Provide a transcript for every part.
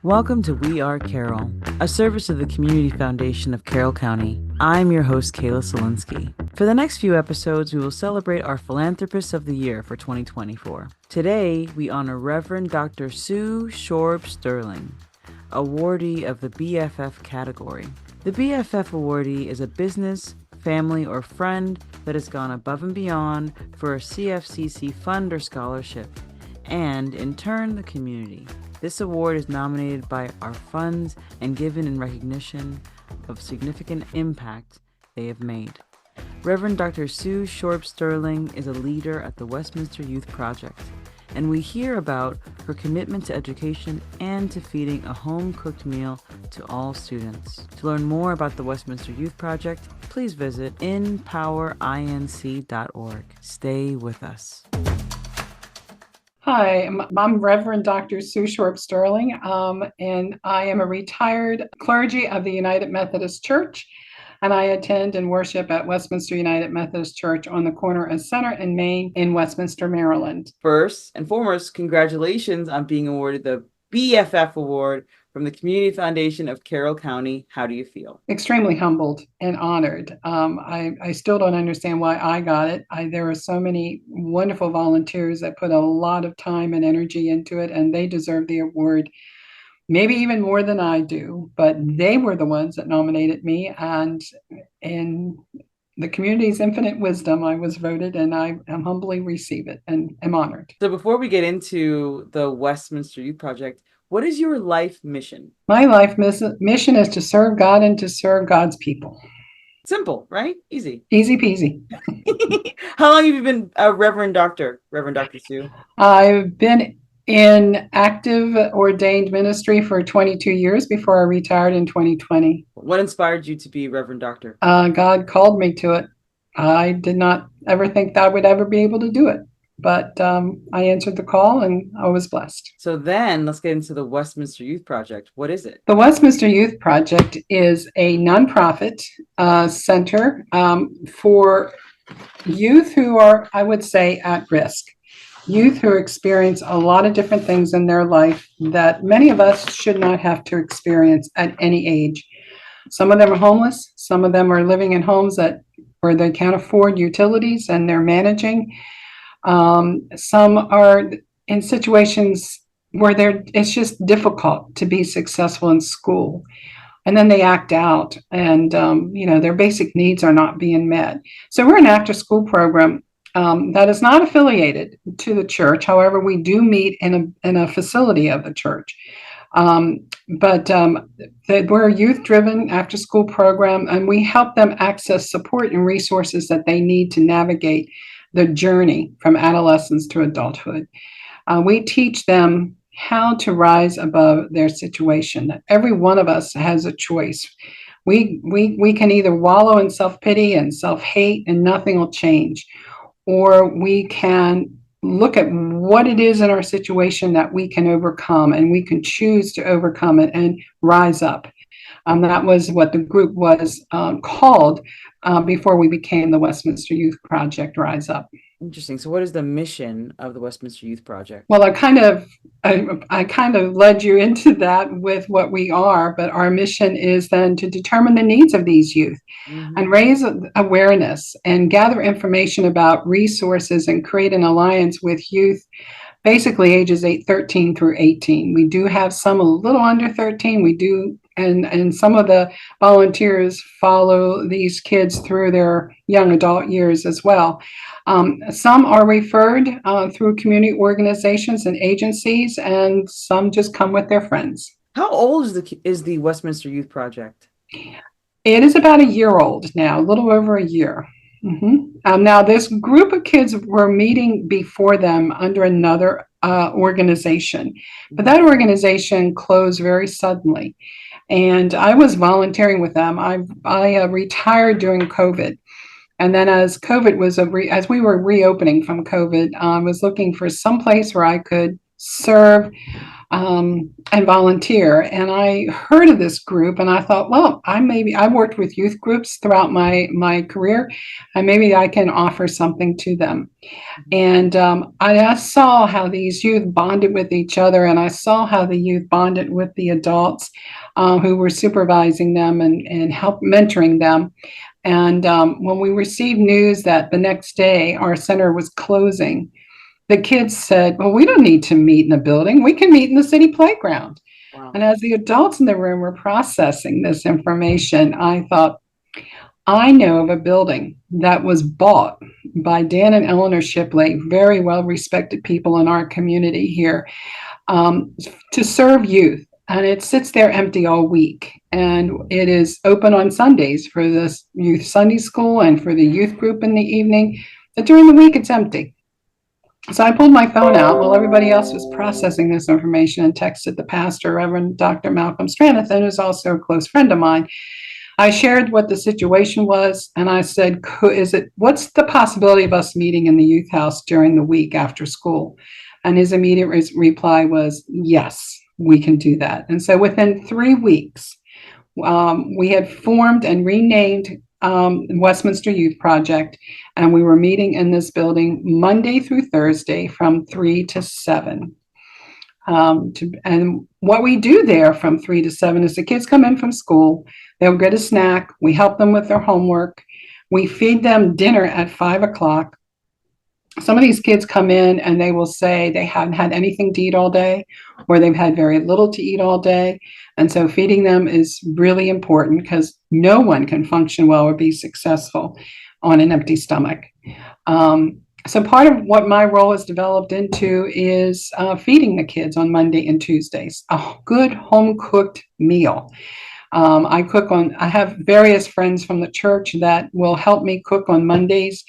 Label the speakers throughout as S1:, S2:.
S1: Welcome to We Are Carroll, a service of the Community Foundation of Carroll County. I'm your host, Kayla Solinsky. For the next few episodes, we will celebrate our Philanthropists of the Year for 2024. Today, we honor Reverend Doctor Sue Shorb-Sterling, awardee of the BFF Category. The BFF Awardee is a business, family, or friend that has gone above and beyond for a CFCC Fund or scholarship, and in turn, the community. This award is nominated by our funds and given in recognition of significant impact they have made. Reverend Doctor Sue Shorb-Sterling is a leader at the Westminster Youth Project, and we hear about her commitment to education and to feeding a home-cooked meal to all students. To learn more about the Westminster Youth Project, please visit empowerinc.org. Stay with us.
S2: Hi, I'm Reverend Doctor Sue Shorb-Sterling, and I am a retired clergy of the United Methodist Church, and I attend and worship at Westminster United Methodist Church on the corner of Center and Main in Westminster, Maryland.
S1: First and foremost, congratulations on being awarded the BFF Award from the Community Foundation of Carroll County. How do you feel?
S2: Extremely humbled and honored. I still don't understand why I got it. There are so many wonderful volunteers that put a lot of time and energy into it, and they deserve the award, maybe even more than I do. But they were the ones that nominated me, and in the community's infinite wisdom, I was voted, and I humbly receive it and am honored.
S1: So before we get into the Westminster Youth Project, what is your life mission?
S2: My life mission is to serve God and to serve God's people.
S1: Simple, right? Easy.
S2: Easy peasy.
S1: How long have you been a Reverend Doctor Sue?
S2: I've been in active ordained ministry for 22 years before I retired in 2020.
S1: What inspired you to be Reverend Doctor?
S2: God called me to it. I did not ever think that I would ever be able to do it. But I answered the call and I was blessed.
S1: So then let's get into the Westminster Youth Project. What is it?
S2: The Westminster Youth Project is a nonprofit center for youth who are, I would say, at risk. Youth who experience a lot of different things in their life that many of us should not have to experience at any age. Some of them are homeless. Some of them are living in homes where they can't afford utilities and they're managing. Some are in situations where it's just difficult to be successful in school. And then they act out and, their basic needs are not being met. So we're an after-school program that is not affiliated to the church. However, we do meet in a facility of the church. But we're a youth-driven after-school program, and we help them access support and resources that they need to navigate the journey from adolescence to adulthood. We teach them how to rise above their situation. That every one of us has a choice. We can either wallow in self-pity and self-hate and nothing will change, or we can look at what it is in our situation that we can overcome, and we can choose to overcome it and rise up. That was what the group was called before we became the Westminster Youth Project, Rise Up.
S1: Interesting. So what is the mission of the Westminster Youth Project?
S2: Well, I kind of led you into that with what we are, but our mission is then to determine the needs of these youth and raise awareness and gather information about resources and create an alliance with youth, basically ages 13 through 18. We do have some a little under 13. We do, and some of the volunteers follow these kids through their young adult years as well. Some are referred through community organizations and agencies, and some just come with their friends.
S1: How old is the Westminster Youth Project?
S2: It is about a year old now, a little over a year. Now, this group of kids were meeting before them under another organization, but that organization closed very suddenly. And I was volunteering with them. I retired during COVID. And then as COVID was, as we were reopening from COVID, I was looking for some place where I could serve and volunteer. And I heard of this group and I thought, well, I worked with youth groups throughout my career, and maybe I can offer something to them. And I saw how these youth bonded with each other, and I saw how the youth bonded with the adults who were supervising them and help mentoring them. And when we received news that the next day our center was closing, the kids said, well, we don't need to meet in the building. We can meet in the city playground. Wow. And as the adults in the room were processing this information, I thought, I know of a building that was bought by Dan and Eleanor Shipley, very well-respected people in our community here, to serve youth. And it sits there empty all week. And it is open on Sundays for this youth Sunday school and for the youth group in the evening. But during the week, it's empty. So I pulled my phone out while everybody else was processing this information and texted the pastor, Reverend Dr. Malcolm Stranathan, who's also a close friend of mine. I shared what the situation was, and I said, what's the possibility of us meeting in the youth house during the week after school? And his immediate reply was, yes, we can do that. And so within 3 weeks, we had formed and renamed Westminster Youth Project, and we were meeting in this building Monday through Thursday from 3 to 7. And what we do there from 3 to 7 is the kids come in from school, they'll get a snack, we help them with their homework, we feed them dinner at 5 o'clock. Some of these kids come in and they will say they haven't had anything to eat all day, or they've had very little to eat all day. And so feeding them is really important, because no one can function well or be successful on an empty stomach. So part of what my role has developed into is feeding the kids on Monday and Tuesdays, a good home-cooked meal. I have various friends from the church that will help me cook on Mondays.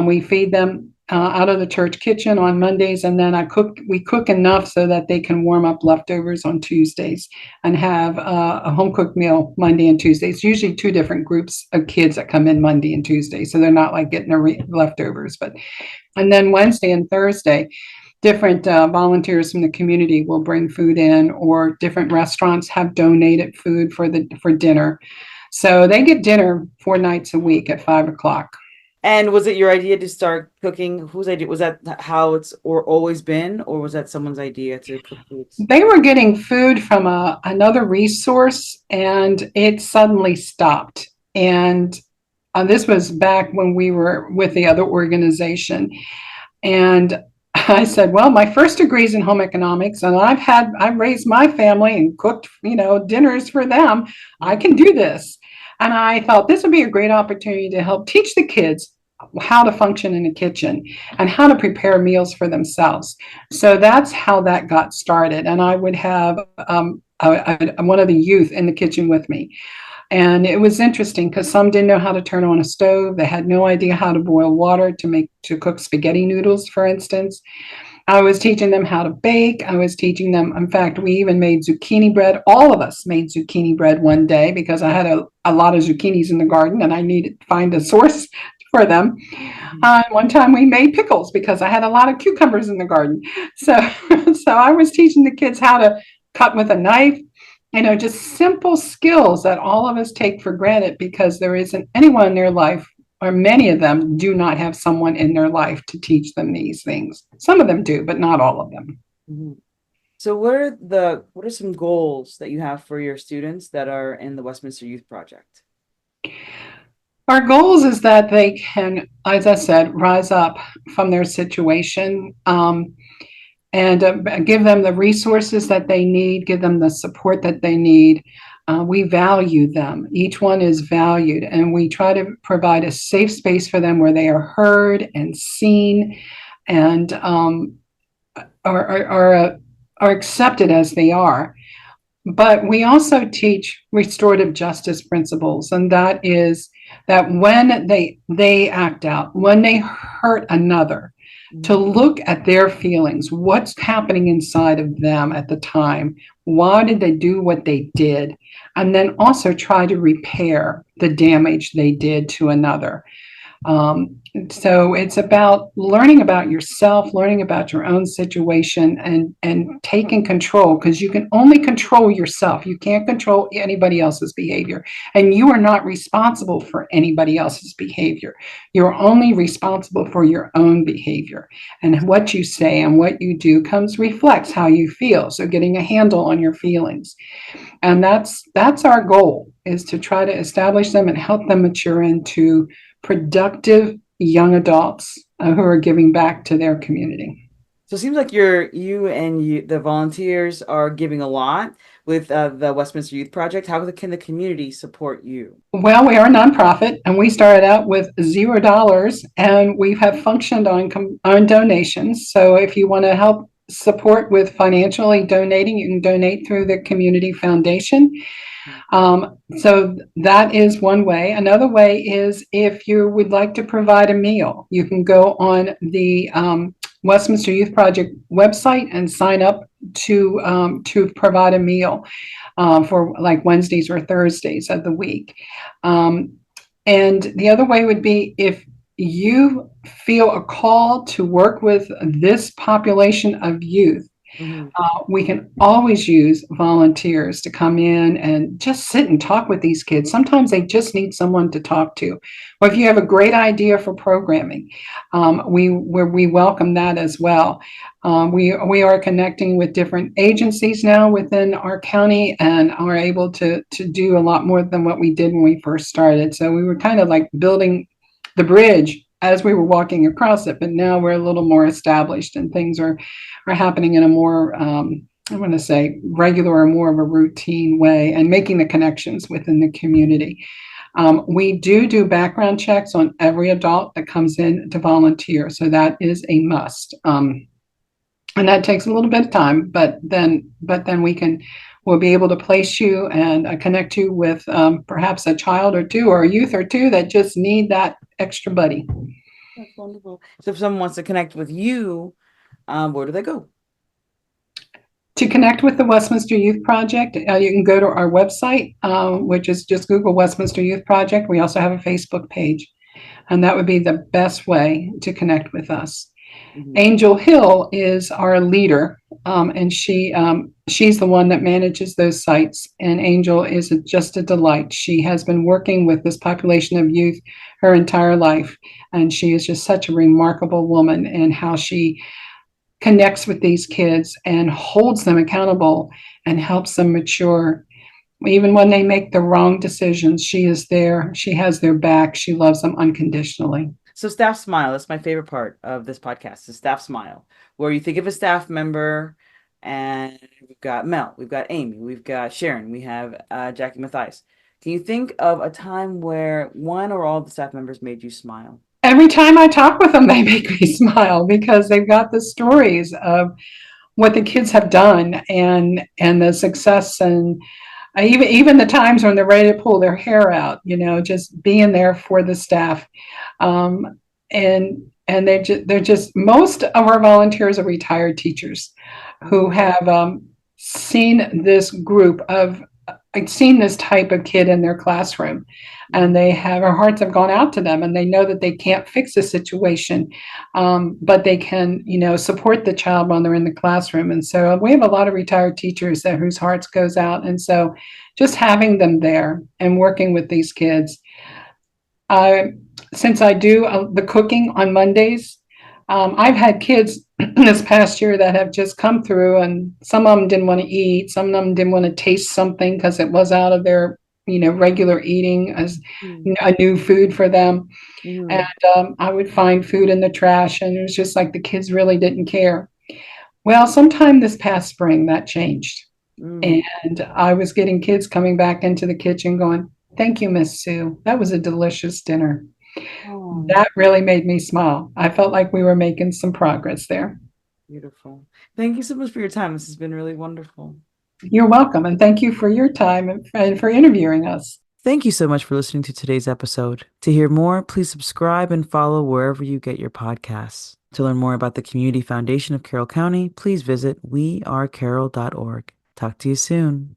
S2: We feed them out of the church kitchen on Mondays, and then we cook enough so that they can warm up leftovers on Tuesdays and have a home cooked meal Monday and Tuesdays. Usually 2 different groups of kids that come in Monday and Tuesday, so they're not like getting leftovers. And then Wednesday and Thursday, different volunteers from the community will bring food in, or different restaurants have donated food for dinner. So they get dinner 4 nights a week at 5 o'clock.
S1: And was it your idea to start cooking? Whose idea? Was that how it's always been, or was that someone's idea to cook foods?
S2: They were getting food from another resource, and it suddenly stopped. And this was back when we were with the other organization. And I said, well, my first degree is in home economics, and I've raised my family and cooked, dinners for them. I can do this. And I thought this would be a great opportunity to help teach the kids how to function in a kitchen and how to prepare meals for themselves. So that's how that got started. And I would have one of the youth in the kitchen with me. And it was interesting because some didn't know how to turn on a stove. They had no idea how to boil water to cook spaghetti noodles, for instance. I was teaching them how to bake. I was teaching them, in fact, we even made zucchini bread. All of us made zucchini bread one day because I had a lot of zucchinis in the garden and I needed to find a source for them. One time we made pickles because I had a lot of cucumbers in the garden. So I was teaching the kids how to cut with a knife, just simple skills that all of us take for granted because there isn't anyone in their life, or many of them do not have someone in their life to teach them these things. Some of them do, but not all of them.
S1: Mm-hmm. So what are some goals that you have for your students that are in the Westminster Youth Project?
S2: Our goals is that they can, as I said, rise up from their situation and give them the resources that they need, give them the support that they need. We value them. Each one is valued, and we try to provide a safe space for them where they are heard and seen and are accepted as they are. But we also teach restorative justice principles, and that is that when they act out, when they hurt another, to look at their feelings, what's happening inside of them at the time, why did they do what they did, and then also try to repair the damage they did to another. So it's about learning about yourself, learning about your own situation, and taking control, because you can only control yourself. You can't control anybody else's behavior, and you are not responsible for anybody else's behavior. You're only responsible for your own behavior, and what you say and what you do reflects how you feel. So getting a handle on your feelings, and that's our goal, is to try to establish them and help them mature into productive young adults who are giving back to their community.
S1: So it seems like the volunteers are giving a lot with the Westminster Youth Project. How can the community support you?
S2: Well, we are a nonprofit, and we started out with $0, and we have functioned on donations. So if you want to help support with financially donating, you can donate through the community foundation. So that is one way. Another way is, if you would like to provide a meal, you can go on the Westminster Youth Project website and sign up to provide a meal for like Wednesdays or Thursdays of the week. And the other way would be, if you feel a call to work with this population of youth, we can always use volunteers to come in and just sit and talk with these kids. Sometimes they just need someone to talk to. Or if you have a great idea for programming, we welcome that as well. We are connecting with different agencies now within our county, and are able to do a lot more than what we did when we first started. So we were kind of like building the bridge as we were walking across it, but now we're a little more established, and things are happening in a more, I want to say, regular or more of a routine way, and making the connections within the community. We do background checks on every adult that comes in to volunteer, so that is a must. And that takes a little bit of time, but then we'll be able to place you and connect you with perhaps a child or two, or a youth or two, that just need that extra buddy.
S1: That's wonderful. So if someone wants to connect with you, where do they go?
S2: To connect with the Westminster Youth Project, you can go to our website, which is just Google Westminster Youth Project. We also have a Facebook page, and that would be the best way to connect with us. Angel Hill is our leader, and she's the one that manages those sites. And Angel is just a delight. She has been working with this population of youth her entire life, and she is just such a remarkable woman in how she connects with these kids and holds them accountable and helps them mature. Even when they make the wrong decisions, she is there. She has their back. She loves them unconditionally.
S1: So staff smile, that's my favorite part of this podcast, the staff smile, where you think of a staff member, and we've got Mel, we've got Amy, we've got Sharon, we have Jackie Mathias. Can you think of a time where one or all of the staff members made you smile?
S2: Every time I talk with them, they make me smile, because they've got the stories of what the kids have done, and the success, and even the times when they're ready to pull their hair out, just being there for the staff. And they're just, most of our volunteers are retired teachers who have seen this type of kid in their classroom, and our hearts have gone out to them, and they know that they can't fix the situation, but they can, support the child while they're in the classroom. And so we have a lot of retired teachers whose hearts goes out. And so just having them there and working with these kids, since I do the cooking on Mondays, I've had kids this past year that have just come through, and some of them didn't want to eat. Some of them didn't want to taste something because it was out of their, regular eating, as a new food for them. And I would find food in the trash, and it was just like the kids really didn't care. Well, sometime this past spring, that changed. And I was getting kids coming back into the kitchen going, "Thank you, Miss Sue. That was a delicious dinner." That really made me smile. I felt like we were making some progress there.
S1: Beautiful. Thank you so much for your time. This has been really wonderful.
S2: You're welcome. And thank you for your time and for interviewing us.
S1: Thank you so much for listening to today's episode. To hear more, please subscribe and follow wherever you get your podcasts. To learn more about the Community Foundation of Carroll County, please visit wearecarroll.org. Talk to you soon.